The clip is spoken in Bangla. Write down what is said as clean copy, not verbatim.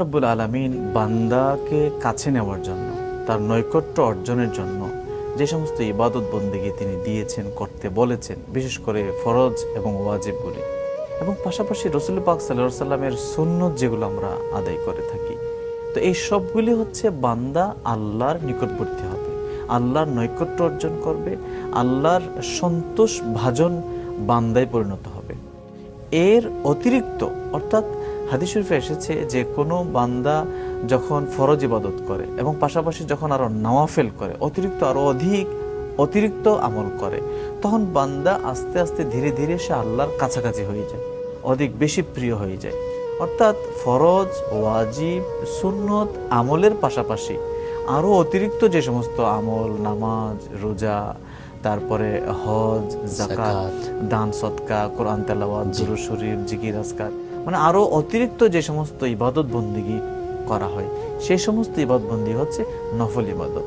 রব্বুল আলামিন বান্দাকে কাছে নেওয়ার জন্য, তার নৈকট্য অর্জনের জন্য যে সমস্ত ইবাদত বন্দেগী তিনি দিয়েছেন, করতে বলেছেন, বিশেষ করে ফরজ এবং ওয়াজিবগুলি, এবং পাশাপাশি রাসূল পাক সাল্লাল্লাহু আলাইহি ওয়াসাল্লামের সুন্নত যেগুলো আমরা আদায় করে থাকি, তো এই সবগুলি হচ্ছে বান্দা আল্লাহর নিকটবর্তী হবে, আল্লাহর নৈকট্য অর্জন করবে, আল্লাহর সন্তোষ ভাজন বান্দায় পরিণত হবে। এর অতিরিক্ত, অর্থাৎ হাদিস শরীফে এসেছে যে কোনো বান্দা যখন ফরজ ইবাদত করে এবং পাশাপাশি যখন আরো নওয়াফেল করে, আরো অতিরিক্ত আমল করে, তখন বান্দা আস্তে আস্তে ধীরে ধীরে সে আল্লাহর কাছাকাছি হয়ে যায়, অধিক বেশি প্রিয় হয়ে যায়। অর্থাৎ ফরজ, ওয়াজিব, সুন্নত আমলের পাশাপাশি আরো অতিরিক্ত যে সমস্ত আমল, নামাজ, রোজা, তারপরে হজ, যাকাত, দান সদকা, কোরআন তেলাওয়াত, দুরূদ শরীফ, জিকির আজকার, মানে আরো অতিরিক্ত যে সমস্ত ইবাদত বন্দেগী করা হয়, সেই সমস্ত ইবাদত বন্দেগী হচ্ছে নফল ইবাদত।